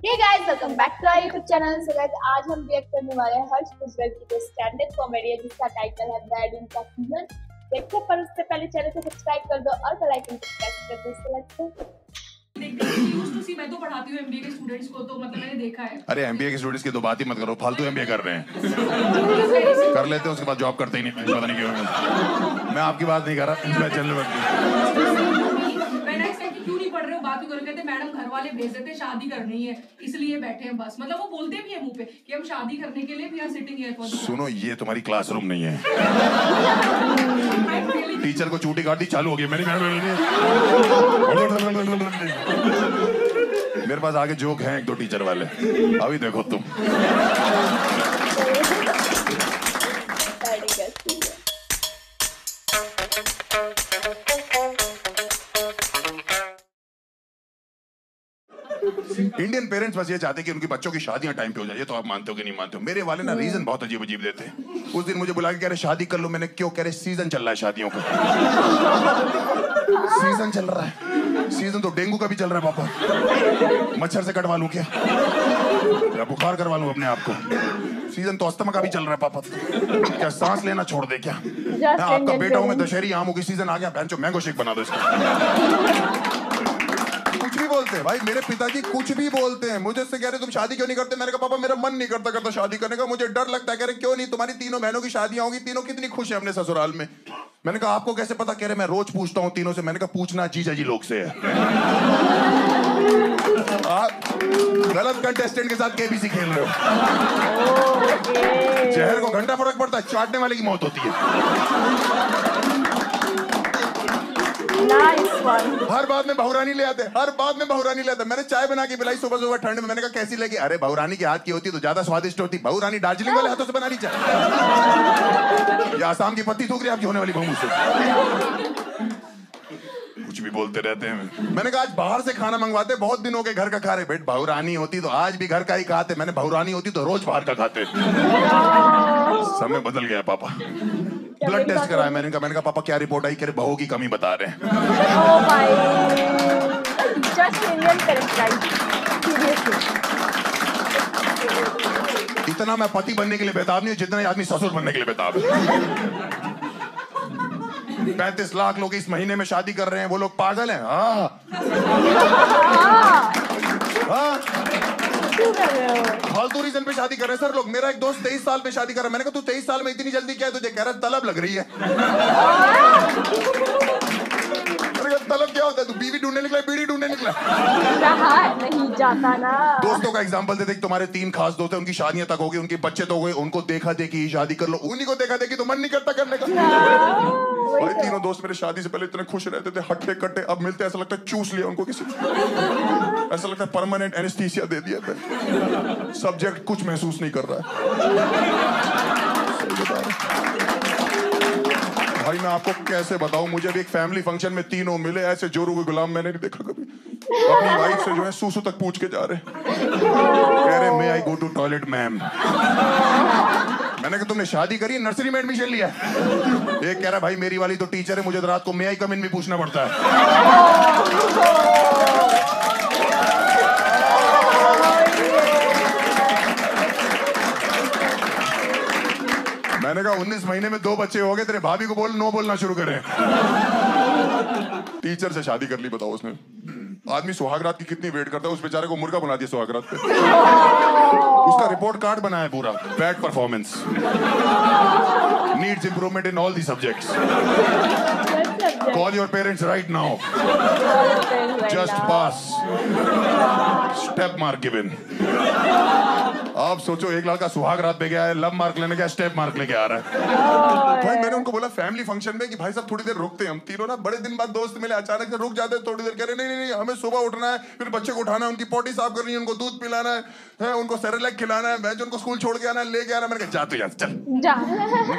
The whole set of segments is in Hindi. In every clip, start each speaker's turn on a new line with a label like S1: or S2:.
S1: Hey guys welcome back to our YouTube channel. So guys आज हम रिएक्ट करने वाले हैं हर्ष गुजराल की जो स्टैंड अप कॉमेडी है जिसका टाइटल है बैड इन का सीजन। देखते पर उससे पहले चैनल को सब्सक्राइब कर दो और बेल आइकन को प्रेस कर दो। इससे लगता है
S2: मैं तो पढ़ाती हूँ एमबीए के स्टूडेंट्स को, तो मतलब मैंने देखा है।
S3: अरे एमबीए के स्टूडेंट्स की तो बात ही मत करो, फालतू एमबीए कर रहे हैं। कर लेते हैं उसके बाद जॉब करते ही नहीं, पता नहीं क्यों। मैं आपकी बात नहीं कर रहा, मैं चैनल पर
S2: क्यों नहीं पढ़ रहे हो, बात क्यों कहते मैडम घर वाले भेज देते, शादी करनी है इसलिए बैठे हैं बस। मतलब वो बोलते भी है मुंह पे कि हम शादी करने के लिए भी आर सिटिंग हियर फॉर। सुनो,
S3: ये तुम्हारी क्लासरूम नहीं है। टीचर को चूटी काट दी, चालू हो गई मेरी। मेरे पास आगे जोक हैं एक दो टीचर वाले, अभी देखो तुम। इंडियन पेरेंट्स बस ये चाहते हैं कि उनके बच्चों की शादियां टाइम पे हो जाए। ये तो आप मानते हो कि नहीं मानते हो? मेरे वाले ना रीजन बहुत अजीब अजीब देते हैं। उस दिन मुझे बुला के कह रहे शादी कर लो। मैंने क्यों? कह रहे सीजन चल रहा है शादियों का। सीजन चल रहा है? सीजन तो डेंगू का भी चल रहा है पापा। मच्छर से कटवा लूं क्या? या बुखार करवा लूं अपने आप को? सीजन तो अस्थमा का भी चल रहा है पापा। क्या सांस लेना छोड़ दे क्या? मैं आपका बेटा हूं, मैं दशहरी आम हूं कि सीजन आ गया, भैंचो मैंगो शेक बना दो इसका। कुछ भी बोलते हैं भाई, मेरे पिताजी कुछ भी बोलते हैं। मुझे से कह रहे तुम शादी क्यों नहीं करते? मैंने कहा पापा मेरा मन नहीं करता शादी करने का, मुझे डर लगता है। कह रहे क्यों नहीं? तुम्हारी तीनों बहनों की शादियां होंगी, तीनों कितनी खुश है अपने ससुराल में। मैंने कहा आपको कैसे पता? कह रहे मैं रोज पूछता हूँ तीनों से। मैंने कहा पूछना जीजा जी लोग से है। आप गलत कंटेस्टेंट के साथ केबीसी खेल रहे हो। जहर को घंटा फर्क पड़ता है, चाटने वाले की मौत होती है। हर बात में बहुरानी ले आते, हर बात में बहुरानी ले आते। मैंने चाय बना के पिलाई सुबह सुबह ठंड में। मैंने कहा कैसी लगी? अरे बहुरानी के हाथ की होती तो ज्यादा स्वादिष्ट होती। बहुरानी दार्जिलिंग वाले हाथों से बनानी चाहिए। या आसाम की पत्ती थूक रही आपकी होने वाली बहू से। कुछ भी बोलते रहते हैं। मैंने कहा आज बाहर से खाना मंगवाते, बहुत दिन हो गए घर का खा रहे। बेट बहुरानी होती तो आज भी घर का ही खाते। मैंने बहुरानी होती तो रोज बाहर का खाते। समय बदल गया पापा। ब्लड टेस्ट कराया मैंने कहा पापा क्या रिपोर्ट आई? कह रहे बहू की कमी बता रहे हैं। इतना मैं पति बनने के लिए बेताब नहीं जितना आदमी ससुर बनने के लिए बेताब है। 35 लाख लोग इस महीने में शादी कर रहे हैं, वो लोग पागल हैं? फालतू रीजन पे शादी कर रहे हैं सर लोग। मेरा एक दोस्त 23 साल पे शादी कर रहा है। मैंने कहा तू 23 साल में इतनी जल्दी क्या है तुझे? कह रहा तलब लग रही है। तलब क्या होता है? तू बीवी ढूंढने निकला, बीड़ी ढूंढने निकला?
S1: नहीं जाता ना।
S3: दोस्तों का एग्जांपल देते, तुम्हारे 3 खास दोस्त हैं, उनकी शादियां तक हो गई, उनके बच्चे तो हो गए, उनको देखा देखी ही शादी कर लो। उन्हीं को देखा देखी तो मन नहीं करता करने का। भाई तीनों दोस्त मेरे शादी से पहले इतने खुश रहते थे, हट्टे कट्टे। अब मिलते ऐसा लगता है चूस लिया उनको किसी ने। ऐसा लगता है परमानेंट एनेस्थीसिया दे दिया था। सब्जेक्ट कुछ महसूस नहीं कर रहा है। भाई मैं आपको कैसे बताऊं? मुझे भी एक फैमिली फंक्शन में तीनों मिले, ऐसे जोरू के गुलाम मैंने नहीं देखा कभी। अपनी वाइफ से जो है सूसू तक पूछ के जा रहे। कह रहे मे आई गो टू टॉयलेट मैम। मैंने कहा तुमने शादी करी, नर्सरी में एडमिशन लिया? एक कह रहा भाई मेरी वाली तो टीचर है, मुझे तो रात को मे आई कम इन भी पूछना पड़ता है। मैंने कहा 19 महीने में 2 बच्चे हो गए, तेरे भाभी को बोल नो बोलना शुरू करें। टीचर से शादी कर ली, बताओ उसने। आदमी सुहागरात की कितनी वेट करता है, उस बेचारे को मुर्गा बना दिया सुहागरात पे। उसका रिपोर्ट कार्ड बना है पूरा, bad performance, needs improvement in all the subjects, call your parents right now, just pass, step mark given. आप सोचो एक लड़का सुहागरात पे गया है, लब मार्क लेने गया, स्टेप मार्क लेके आ रहा है। भाई मैंने उनको बोला फैमिली फंक्शन में कि भाई साहब थोड़ी देर रुकते हैं। हम तीनों ना बड़े दिन बाद दोस्त मिले, अचानक से रुक जाते हैं थोड़ी देर। कह रहे नहीं हमें सुबह उठना है, फिर बच्चे को उठाना है, उनकी पोटी साफ करनी है, उनको दूध पिलाना है, उनको सेरेलैक खिलाना है, मैं उनको स्कूल छोड़ के आना है, लेके आना। मैंने कहा जा तू यार चल जा।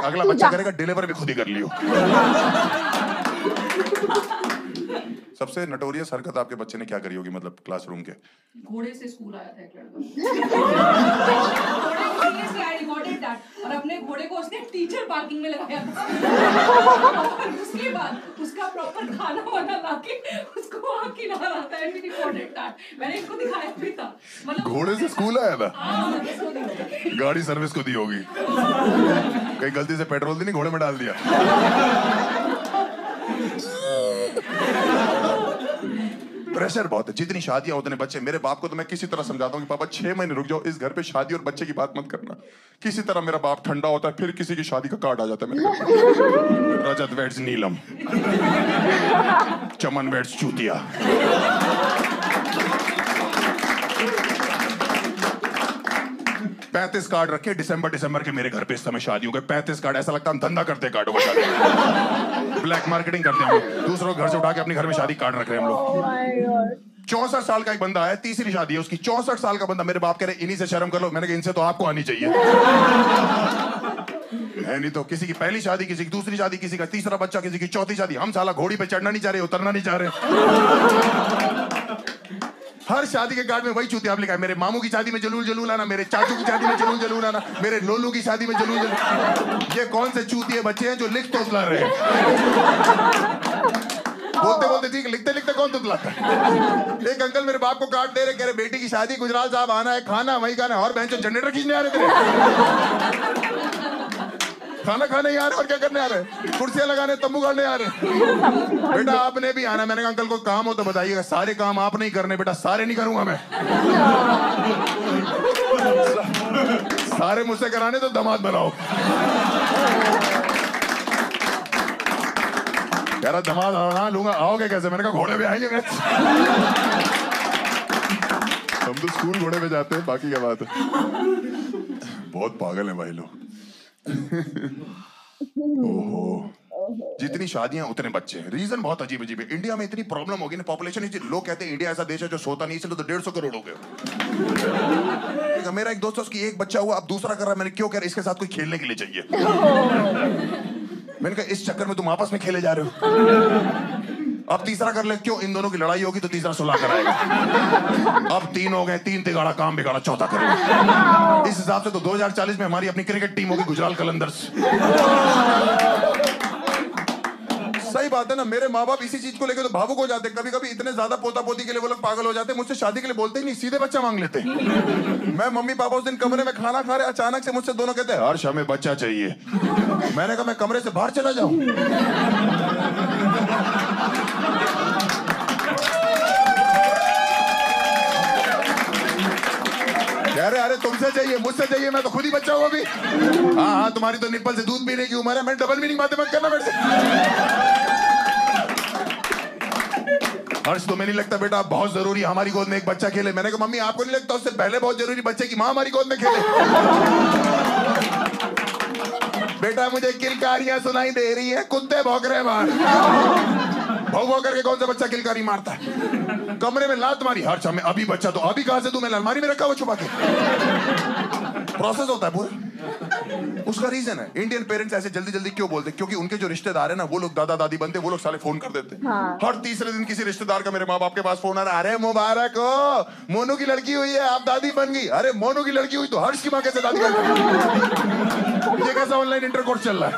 S3: अगला बच्चा करेगा डिलीवर भी खुद ही कर लियो। सबसे नटोरियस हरकत आपके बच्चे ने क्या करी होगी, मतलब क्लासरूम के?
S2: घोड़े से स्कूल आया था एक लड़का। Seriously I recorded that. और अपने घोड़े को उसने टीचर पार्किंग में लगाया था। और उसके बाद उसका प्रॉपर खाना वाना लाके उसको वहां खिला रहा था। I recorded that. मैंने इसको दिखाया भी था। मतलब
S3: घोड़े से स्कूल आया था। गाड़ी सर्विस को दी होगी, कहीं गलती से पेट्रोल नहीं घोड़े में डाल दिया। प्रेशर बहुत है, जितनी शादियां उतने बच्चे। मेरे बाप को तो मैं किसी तरह समझाता हूँ कि पापा 6 महीने रुक जाओ, इस घर पे शादी और बच्चे की बात मत करना। किसी तरह मेरा बाप ठंडा होता है, फिर किसी की शादी का कार्ड आ जाता है मेरे घर। रजत वेड्स नीलम, चमन वेड्स चूतिया। $35 कार्ड रखे दिसंबर के मेरे घर पे इस समय शादी हो गए। 35 कार्ड, ऐसा लगता है हम धंधा करते कार्डों का, शादी ब्लैक मार्केटिंग करते हैं। दूसरों के घर से उठा के अपने घर में शादी कार्ड रख रहे हैं हम लोग। 64 साल का एक बंदा है, तीसरी शादी है उसकी। 64 साल का बंदा, मेरे बाप कह रहे इन्हीं से शर्म कर लो। मैंने कहा इनसे तो आपको आनी चाहिए है, नहीं तो किसी की पहली शादी, किसी की दूसरी शादी, किसी का तीसरा बच्चा, किसी की चौथी शादी। हम साला घोड़ी पे चढ़ना नहीं चाह रहे, उतरना नहीं चाह रहे। हर शादी के कार्ड में वही चूतिया लिखा है। मेरे मामू की शादी में जलूल जलूल आना, मेरे चाचू की शादी में जलूल जलूल आना, मेरे लोलू की शादी में जलूल जलूल। ये कौन से चूतिए बच्चे हैं जो लिख तोतला रहे हैं? बोलते बोलते ठीक, लिखते लिखते कौन तुतलाता है? एक अंकल मेरे बाप को कार्ड दे रहे, कह रहे बेटी की शादी, गुजराल साहब आना है, खाना वही खाना। और बहन जो जनरेटर खींचने आ रहे थे, खाना खाने ही आ रहे और क्या करने आ रहे? कुर्सियां लगाने, तंबू गाड़ने आ रहे। बेटा आपने भी आना। मैंने कहा अंकल को काम हो तो बताइएगा, सारे काम आप नहीं करने बेटा। सारे नहीं करूंगा मैं, सारे मुझसे कराने तो दामाद बनाओ। कह रहा दामाद हाँ लूंगा। आओगे कैसे? मैंने कहा घोड़े पे आएंगे। हम तो स्कूल घोड़े पे जाते हैं, बाकी क्या बात है। बहुत पागल है भाई लोग। ओहो, जितनी शादियां उतने बच्चे हैं। रीजन बहुत अजीब अजीब है। इंडिया में इतनी प्रॉब्लम होगी ना, पॉपुलेशन। लोग कहते हैं इंडिया ऐसा देश है जो सोता नहीं, इसलिए तो 150 करोड़ हो गए। मेरा एक दोस्त है, उसकी एक बच्चा हुआ, अब दूसरा कर रहा है। मैंने क्यों कह रहा, इसके साथ कोई खेलने के लिए चाहिए। मैंने कहा इस चक्कर में तुम आपस में खेले जा रहे हो। अब तीसरा कर ले, क्यों? इन दोनों की लड़ाई होगी तो तीसरा सुलह कराएगा। अब 3 हो गए, 3 तिगाड़ा काम बिगाड़ा, चौथा करेगा। इस हिसाब से तो 2040 में हमारी अपनी क्रिकेट टीम होगी, गुजराल कलंदर्स। सही बात है ना। मेरे माँ बाप इसी चीज को लेकर तो भावुक हो जाते। कभी कभी इतने ज्यादा पोता पोती के लिए वो लोग पागल हो जाते। मुझसे शादी के लिए बोलते ही नहीं, सीधे बच्चा मांग लेते। मैं मम्मी पापा उस दिन कमरे में खाना खा रहे, अचानक से मुझसे दोनों कहते हैं हर्ष हमें बच्चा चाहिए। मैंने कहा मैं कमरे से बाहर चला जाऊं? अरे अरे तुमसे चाहिए, मुझसे चाहिए, मैं तो खुद ही बच्चा हूँ अभी। हाँ तुम्हारी तो निप्पल से दूध पीने की उम्र है। मैं डबल मीनिंग बातें मत करना मेरे से। हर्ष तुम्हें नहीं लगता बेटा बहुत जरूरी हमारी गोद में एक बच्चा खेले? मैंने कहा मम्मी आपको नहीं लगता उससे पहले बहुत जरूरी बच्चे की माँ हमारी गोद में खेले? बेटा मुझे किलकारियां सुनाई दे रही है, कुत्ते भौंक रहे हैं बाहर। भौ भौ करके कौन सा बच्चा किलकारी मारता है? कमरे में लात मारी, हर्ष हमें अभी बच्चा, तो अभी कहां से दूं? मैंने अलमारी में रखा हुआ छुपा के। प्रोसेस होता है पूरा, उसका रीजन है। इंडियन पेरेंट्स ऐसे जल्दी जल्दी क्यों बोलते? क्योंकि उनके जो रिश्तेदार है ना, वो लोग दादा दादी बनते, वो लोग साले फोन कर देते। हाँ। हर तीसरे दिन किसी रिश्तेदार का मेरे माँ बाप के पास फोन आ रहा है, अरे मुबारक हो मोनू की लड़की हुई है, आप दादी बन गई। अरे मोनू की लड़की हुई तो हर्ष की माँ कैसे दादी बन गई? ये कैसा ऑनलाइन इंटरकोर्स चल रहा है?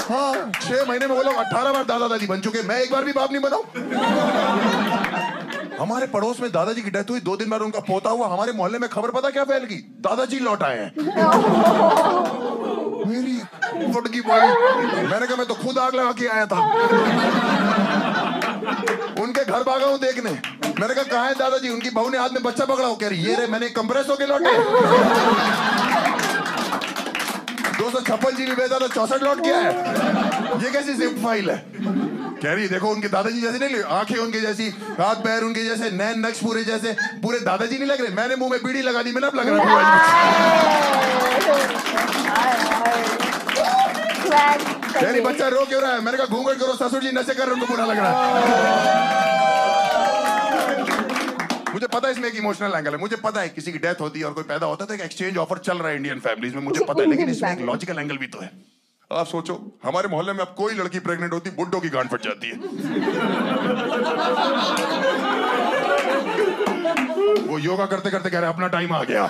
S3: हाँ 6 महीने में वो लोग 18 बार दादा दादी बन चुके, मैं एक बार भी बाप नहीं बनाऊं। हमारे पड़ोस में दादाजी की डेथ हुई, 2 दिन बाद उनका पोता हुआ। हमारे मोहल्ले में खबर पता क्या फैल गई? दादाजी लौट आए हैं। मेरी फटकी पड़ी। मैंने कहा मैं तो खुद आग लगा के आया था। उनके घर भागा हूं देखने। मैंने कहा कहाँ है दादाजी? उनकी बहू ने हाथ में बच्चा पकड़ा हो, कह रही ये रे मैंने कंप्रेस होके लौटे। 256 GB भेजा था, 64 लौट गया है। ये कैसी जिप फाइल है? कह रही देखो उनके दादाजी जैसे नहीं, आंखें उनके जैसी, हाथ पैर उनके जैसे, नैन नक्श पूरे जैसे, पूरे दादाजी नहीं लग रहे। मैंने मुंह में बीड़ी लगा दी, मैंने अब लग रहा है। बच्चा रो क्यों रहा है? मैंने कहा घूंघट करो, ससुर जी नशे कर रहे, उनको बुरा लग रहा है। मुझे पता है इसमें एक इमोशनल एंगल है। मुझे पता है किसी की डेथ होती है और कोई पैदा होता है तो एक एक्सचेंज ऑफर चल रहा है इंडियन फैमिलीज में, मुझे पता है। लेकिन इसमें एक लॉजिकल एंगल भी तो है। आप सोचो, हमारे मोहल्ले में अब कोई लड़की प्रेग्नेंट होती, बुड्ढों की गांड फट जाती है। वो योगा करते करते कह रहे अपना टाइम आ गया।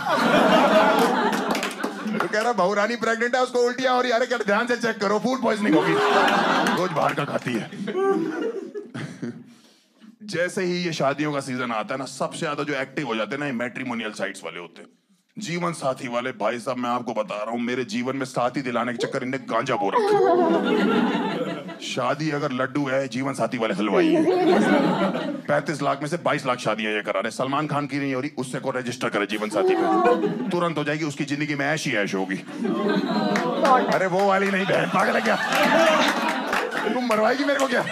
S3: तो कह रहा बहू रानी प्रेग्नेंट है, उसको उल्टियां हो रही है। अरे क्या, ध्यान से चेक करो, फूड पॉइजनिंग होगी, रोज बाहर का खाती है। जैसे ही ये शादियों का सीजन आता है ना, सबसे ज्यादा जो एक्टिव हो जाते हैं ना, ये मैट्रिमोनियल साइट्स वाले होते हैं, जीवन साथी वाले। भाई साहब मैं आपको बता रहा हूं, मेरे जीवन में साथी दिलाने के चक्कर इन्हें गांजा बो रखा। शादी अगर लड्डू है, जीवन साथी वाले हलवाई है। 35 लाख में से 22 लाख शादियां ये करा रहे। सलमान खान की नहीं हो रही, उससे को रजिस्टर करे जीवन साथी पे, तुरंत हो जाएगी उसकी जिंदगी में ऐश ही ऐश होगी। अरे वो वाली नहीं बहन, पागल है क्या? तुम मरवाएगी मेरे को क्या?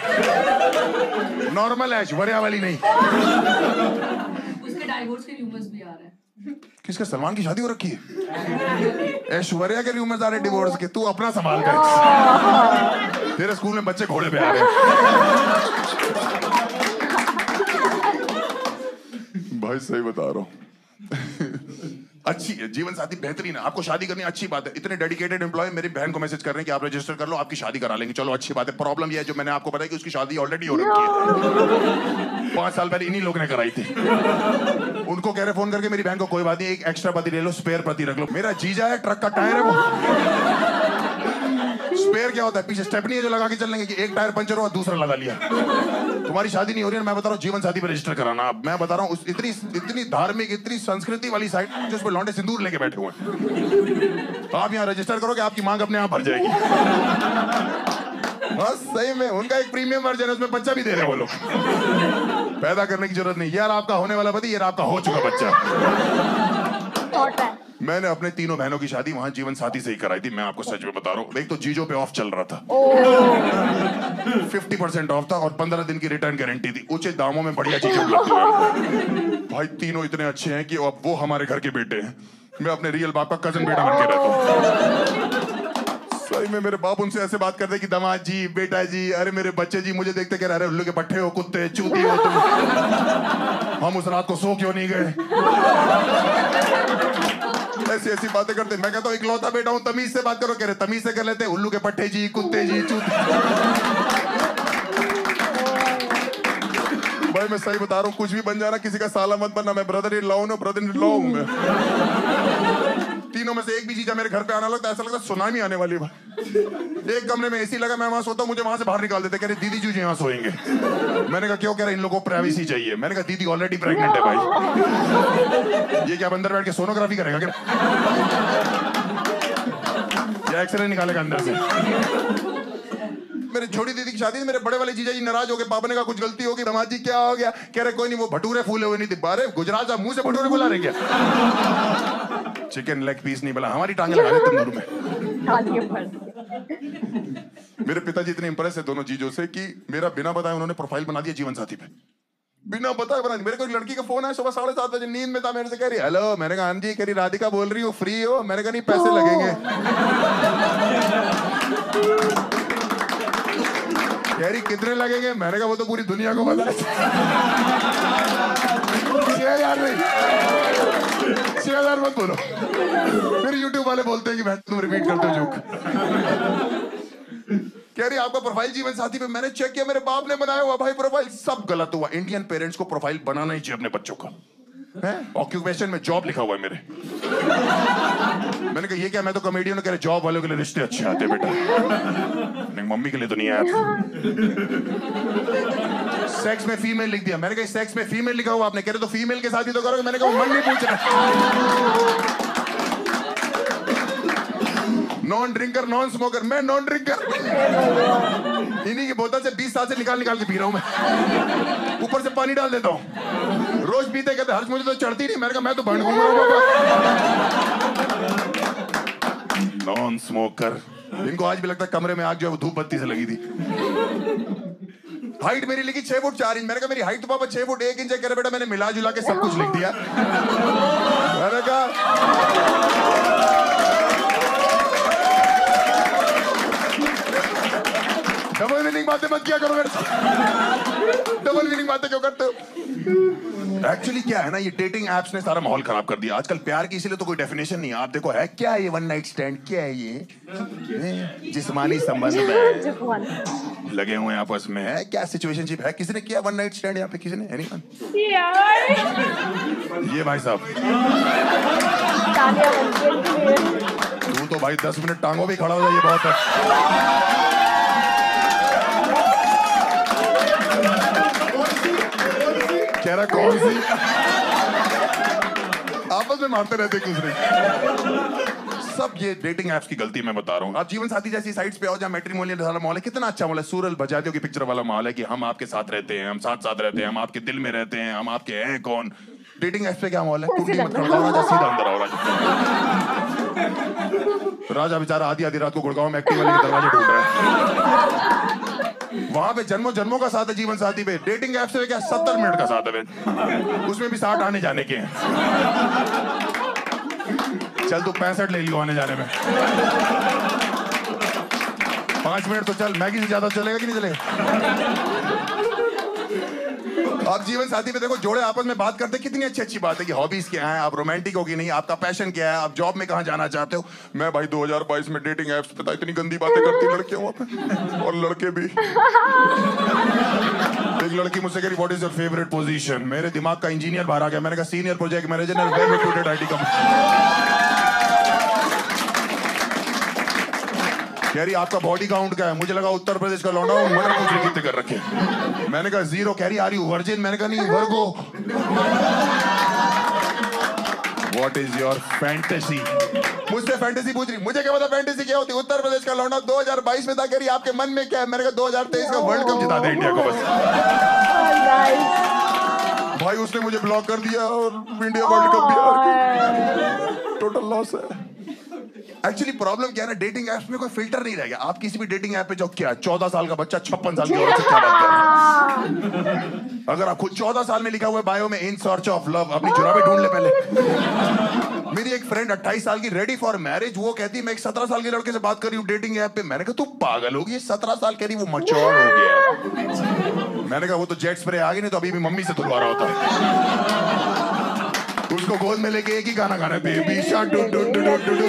S3: नॉर्मल ऐश्वर्या वाली नहीं।
S2: उसके डाइवोर्स के रूमर्स भी आ रहे हैं।
S3: किसका? सलमान की शादी हो रखी है? ऐश्वर्या के रूमर्स आ रहे डिवोर्स के। तू अपना संभाल कर, तेरे स्कूल में बच्चे घोड़े पे आ रहे हैं। भाई सही बता रहा हूँ। अच्छी है जीवन साथी, बेहतरीन है। आपको शादी करनी अच्छी बात है। इतने डेडिकेटेड एम्प्लॉय मेरी बहन को मैसेज कर रहे हैं कि आप रजिस्टर कर लो, आपकी शादी करा लेंगे। चलो अच्छी बात है। प्रॉब्लम यह है, जो मैंने आपको बताया कि उसकी शादी ऑलरेडी हो रखी है। 5 साल पहले इन्हीं लोग ने कराई थी। उनको कह रहे फोन करके, मेरी बहन को कोई बात नहीं, एक एक्स्ट्रा पति ले लो, स्पेयर पति रख लो। मेरा जीजा है, ट्रक का टायर है वो। स्पेयर क्या होता है? पीछे स्टेपनी है जो लगा के चलने की, एक टायर पंचर हुआ, दूसरा लगा लिया। तुम्हारी शादी नहीं हो रही है, मैं बता रहा हूँ जीवन साथी पर रजिस्टर कराना। मैं बता रहा हूँ, इतनी धार्मिक, इतनी संस्कृति वाली साइट जिस पर लौंडे सिंदूर लेके बैठे हुए हैं। आप यहाँ रजिस्टर करोगे, आपकी मांग अपने आप भर जाएगी। बस सही में उनका एक प्रीमियम वर्जन है, उसमें बच्चा भी दे रहे हैं वो लोग। पैदा करने की जरूरत नहीं। यार आपका होने वाला पति, यार आपका हो चुका बच्चा। मैंने अपने तीनों बहनों की शादी वहां जीवन साथी से ही कराई थी। मैं आपको सच में बता रहा हूँ। एक तो जीजो पे ऑफ चल रहा था, 50% ऑफ था, और 15 दिन की रिटर्न गारंटी थी। ऊंचे दामों में बढ़िया चीजें उपलब्ध हुई। भाई तीनों इतने अच्छे हैं कि अब वो हमारे घर के बेटे हैं। मैं अपने रियल बाप का कजन बेटा बन के रहता हूँ। सही में मेरे बाप उनसे ऐसे बात करते कि दामाद जी, बेटा जी, अरे मेरे बच्चे जी, मुझे देखते कह रहे उल्लू के पट्टे हो, कुत्ते चूती हो तुम। हम उस रात को सो क्यों नहीं गए? ऐसी ऐसी बातें करते। मैं कहता हूँ इकलौता बेटा हूँ, तमीज से बात करो। कह रहे तमीज से कर लेते, उल्लू के पट्टे जी, कुत्ते जी, चूती। भाई मैं सही बता रहा हूँ, कुछ भी बन जाना, किसी का साला मत बनना। मैं ब्रदर इन लॉ हूँ, ब्रदर इन लॉ हूँ मैं। तीनों में से एक भी चीज मेरे घर पे आना लगता है, ऐसा लगता है सुनामी आने वाली है। एक कमरे में एसी लगा, मैं वहां सोता हूँ, मुझे वहां से बाहर निकाल देते। कह रहे दीदी जी यहाँ सोएंगे। मैंने कहा क्यों? कह रहे इन लोगों को प्राइवेसी चाहिए। मैंने कहा दीदी ऑलरेडी प्रेग्नेंट है भाई, ये क्या अंदर बैठ के सोनोग्राफी करेगा क्या? एक्सरे निकालेगा अंदर से। मेरी छोटी दीदी की शादी थी, मेरे बड़े वाले जीजा जी नाराज हो गए। पापा ने कहा कुछ गलती होगी। दामाद जी क्या हो गया? कह रहे कोई नहीं, वो भटूरे फूले हुए नहीं थे। अरे गुजरात साहब मुंह से भटूरे बुला रहे क्या? चिकन लेग पीस नहीं बोला, हमारी टांगे लगा देते तंदूर में। मेरे पिताजी इतने इंप्रेस है दोनों चीजों से कि मेरा बिना बताए उन्होंने प्रोफाइल बना दिया जीवन साथी पे। बिना बताए बना दिया। मेरे को एक लड़की का फोन है सुबह 7:30 बजे, नींद में था, मेरे से कह रही हेलो। मैंने कहा हाँ जी। कह रही राधिका बोल रही हो, फ्री हो? मैंने कहा नहीं, पैसे लगेंगे। कह रही कितने लगेंगे? मैंने कहा वो तो पूरी दुनिया को पता है। 6,000 नहीं, 6,000 मत बोलो। फिर YouTube वाले बोलते हैं कि भाई तुम रिपीट करते हो जोक। कह रही आपका प्रोफाइल जीवन साथी पे मैंने चेक किया, मेरे बाप ने बनाया हुआ। भाई प्रोफाइल सब गलत हुआ। इंडियन पेरेंट्स को प्रोफाइल बनाना ही चाहिए अपने बच्चों का। ऑक्यूपेशन में जॉब लिखा हुआ है मेरे। मैंने कहा ये क्या? मैं तो कॉमेडियन। कह रहे जॉब वालों के लिए रिश्ते अच्छे आते बेटा। मम्मी के लिए तो नहीं आया था। सेक्स में फीमेल लिख दिया। मैंने कहा सेक्स में फीमेल लिखा हुआ आपने? कह रहे तो फीमेल के साथ ही तो करोगे। मैंने कहा मन नहीं पूछ रहा। Non drinker, non smoker. मैं नॉन ड्रिंकर, इन्हीं की बोतल से 20 साल से निकाल निकाल के पी रहा हूं मैं। ऊपर से पानी डाल देता हूं। रोज पीते कहते हर्ष मुझे तो चढ़ती नहीं। मैंने कहा मैं तो भंड घूम रहा हूं बाबा। Non smoker. इनको आज भी लगता है कमरे में आग जो है वो धूप बत्ती से लगी थी। हाइट मेरी लिखी 6 फुट 4 इंच। मैंने कहा मेरी हाइट तो पापा 6 फुट 1 इंच है। कह रहे बेटा मैंने मिला जुला के सब कुछ लिख दिया। मैंने कहा डबल मीनिंग बातें मत किया करो मेरे साथ। डबल मीनिंग बातें क्यों करते हो? एक्चुअली क्या है ना, ये डेटिंग एप्स ने सारा माहौल खराब कर दिया। आजकल प्यार की इसीलिए तो कोई डेफिनेशन नहीं है। आप देखो है क्या ये वन नाइट स्टैंड, क्या है ये जिस्मानी संबंध में लगे हुए हैं आपस में, है क्या सिचुएशनशिप है? किसी ने किया वन नाइट स्टैंड यहाँ पे? किसी ने? एनीवन? ये भाई साहब तू तो भाई 10 मिनट टांगों भी खड़ा हो जाए, ये बहुत है। कह रहा कौन सी? आपस में मारते रहते एक दूसरे। सब ये डेटिंग एप्स की गलती मैं बता रहा हूँ। आप जीवन साथी जैसी साइट्स पे आओ जहाँ मैट्रिमोनियल वाला माहौल है, कितना अच्छा माहौल है। सूरज बजादियों की पिक्चर वाला माहौल है कि हम आपके साथ रहते हैं, हम साथ साथ रहते हैं, हम आपके दिल में रहते हैं, हम आपके हैं कौन। डेटिंग एप्स पे क्या माहौल है? कुंडली मत खड़काओ राजा, सीधा अंदर आओ राजा। राजा बेचारा आधी आधी रात को गुड़गांव में एक्टिवा लेके दरवाजे ढूंढ रहा है। वहां पे जन्मों जन्मों का साथ है जीवन साथी पे। डेटिंग ऐप से क्या 70 मिनट का साथ है, उसमें भी 60 आने जाने के हैं। चल तू 65 ले लियो आने जाने में। 5 मिनट तो चल, मैगी से ज्यादा चलेगा कि नहीं चलेगा? आप जीवन साथी पे देखो, जोड़े आपस में बात करते, कितनी अच्छी अच्छी बात है कि हॉबीज क्या है, आप रोमांटिक हो कि नहीं, आपका पैशन क्या है, आप जॉब में कहाँ जाना चाहते हो। मैं भाई 2022 में डेटिंग एप्स पे इतनी गंदी बातें करती लड़कियां वहां पे, और लड़के भी। एक लड़की मुझसे कह रही what is your favourite position? मेरे दिमाग का इंजीनियर बाहर आ गया। मैंने कहा senior project manager in well reputed IT company. कह रही आपका बॉडी काउंट क्या है? मुझे लगा उत्तर प्रदेश का लौंडा हूं, मगर मुझे कितने कर रखे। मैंने कहा 0। कह रही आ रही हूँ वर्जिन? मैंने कहा नहीं, Virgo. What is your fantasy? मुझसे फैंटेसी पूछ रही। मुझे क्या पता फैंटेसी क्या होती? उत्तर प्रदेश का लौंडा 2022 में था। कह रही आपके मन में क्या है? मैंने कहा 2023 का वर्ल्ड कप जिता दे इंडिया को बस। भाई उसने मुझे ब्लॉक कर दिया और इंडिया वर्ल्ड कप भी हार गई। टोटल लॉस है। एक्चुअली प्रॉब्लम क्या है ना, डेटिंग ऐप्स में कोई फिल्टर नहीं रह गया। आप किसी भी डेटिंग ऐप पे जाओ, क्या 14 साल का बच्चा 56 साल की औरत से क्या बात कर रहा है? अगर आप खुद 14 साल में लिखा हुआ है बायो में इन सर्च ऑफ लव, अपनी जुराबें ढूंढ ले पहले। मेरी एक फ्रेंड 28 साल की, रेडी फॉर मैरिज, वो कहती मैं एक 17 साल के लड़के से बात कर रही हूँ डेटिंग ऐप पे। मैंने कहा तू पागल होगी, 17 साल कह रही वो मैच्योर हो गया। मैंने कहा वो तो जेट स्प्रे आ गई, नहीं तो अभी भी मम्मी से धुलवा रहा होता। उसको गोद में लेके एक ही गाना गाना है, baby shark do do do do do.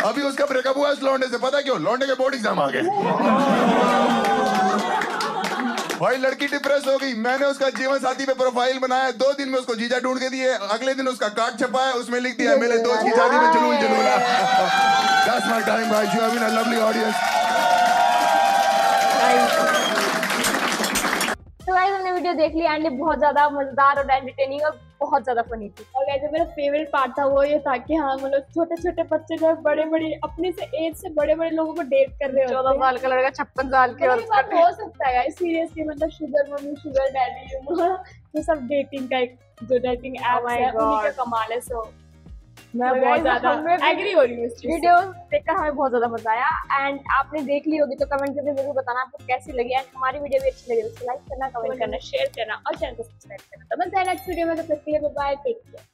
S3: अभी उसका ब्रेकअप हुआ इस लौंडे से, पता क्यों? लौंडे के बोर्ड एग्जाम आ गए। भाई लड़की डिप्रेस हो गई। मैंने उसका जीवन साथी पे प्रोफाइल बनाया, 2 दिन में उसको जीजा ढूंढ के दिए। अगले दिन उसका कार्ड छपा है, उसमें लिख दिया मेरे दोस्त की शादी में जुलूल जुलूला। That's my time guys, you have been a lovely audience.
S1: तो गाइस हमने वीडियो देख ली एंड ये बहुत ज्यादा मजेदार और एंटरटेनिंग और बहुत ज्यादा फनी थी। और गाइस मेरा फेवरेट पार्ट था वो ये था कि हाँ मतलब छोटे छोटे बच्चे जो बड़े बड़े अपने से एज से बड़े बड़े लोगों को डेट कर रहे होते हैं। 14 साल का लड़का 56 साल की औरत हो सकता है गाइस, सीरियसली मतलब शुगर मम्मी शुगर डैडी ये सब डेटिंग का एक जो डेटिंग ऐप है उन्हीं का कमाल है। सो मैं बहुत ज्यादा एग्री हो रही हूँ। वीडियो देखकर हमें बहुत ज्यादा मजा आया एंड आपने देख ली होगी तो कमेंट करके जरूर बताना आपको कैसी लगी एंड हमारी वीडियो भी अच्छी लगी तो लाइक करना, कमेंट करना, शेयर करना और चैनल को सब्सक्राइब करना। तो मिलते हैं नेक्स्ट वीडियो में, तब तक के लिए बाय बाय, टेक केयर।